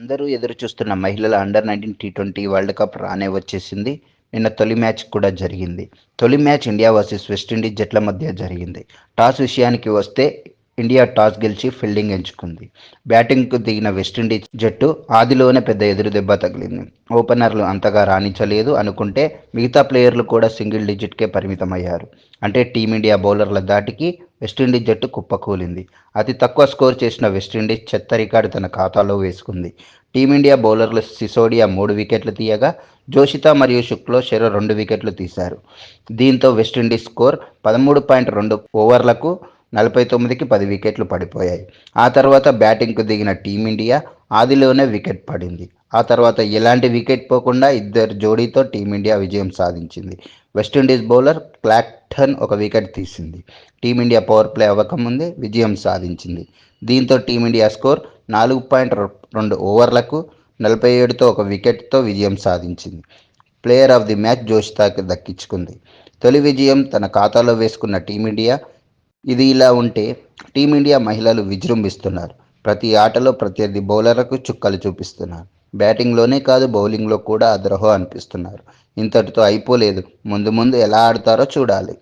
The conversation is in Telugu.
అందరూ ఎదురుచూస్తున్న మహిళల అండర్-19 టీ20 వరల్డ్ కప్ రానే వచ్చేసింది. నిన్న తొలి మ్యాచ్ కూడా జరిగింది. తొలి మ్యాచ్ ఇండియా వర్సెస్ వెస్టిండీస్ జట్ల మధ్య జరిగింది. టాస్ విషయానికి వస్తే ఇండియా టాస్ గెలిచి ఫీల్డింగ్ ఎంచుకుంది. బ్యాటింగ్కు దిగిన వెస్టిండీస్ జట్టు ఆదిలోనే పెద్ద ఎదురుదెబ్బ తగిలింది. ఓపెనర్లు అంతగా రాణించలేదు అనుకుంటే మిగతా ప్లేయర్లు కూడా సింగిల్ డిజిట్కే పరిమితమయ్యారు. అంటే టీమిండియా బౌలర్ల ధాటికి వెస్టిండీస్ జట్టు కుప్పకూలింది. అతి తక్కువ స్కోర్ చేసిన వెస్టిండీస్ చెత్త రికార్డు తన ఖాతాలో వేసుకుంది. టీమిండియా బౌలర్లు సిసోడియా 3 వికెట్లు తీయగా జోషిత మరియు శుక్లో చెరో 2 వికెట్లు తీశారు. దీంతో వెస్టిండీస్ స్కోర్ 13.2 ఓవర్లకు 49కి 10 వికెట్లు పడిపోయాయి. ఆ తర్వాత బ్యాటింగ్కు దిగిన టీమిండియా ఆదిలోనే వికెట్ పడింది. ఆ తర్వాత ఎలాంటి వికెట్ పోకుండా ఇద్దరు జోడీతో టీమిండియా విజయం సాధించింది. వెస్టిండీస్ బౌలర్ క్లాక్టన్ ఒక వికెట్ తీసింది. టీమిండియా పవర్ ప్లే అవ్వకముందే విజయం సాధించింది. దీంతో టీమిండియా స్కోర్ 4.2 ఓవర్లకు 47తో ఒక వికెట్తో విజయం సాధించింది. ప్లేయర్ ఆఫ్ ది మ్యాచ్ జోషితాకి దక్కించుకుంది. తొలి విజయం తన ఖాతాలో వేసుకున్న టీమిండియా. ఇది ఇలా ఉంటే టీమిండియా మహిళలు విజృంభిస్తున్నారు. ప్రతి ఆటలో ప్రత్యర్థి బౌలర్లకు చుక్కలు చూపిస్తున్నారు. బ్యాటింగ్లోనే కాదు బౌలింగ్లో కూడా అదరహో అనిపిస్తున్నారు. ఇంతటితో అయిపోలేదు. ముందు ముందు ఎలా ఆడతారో చూడాలి.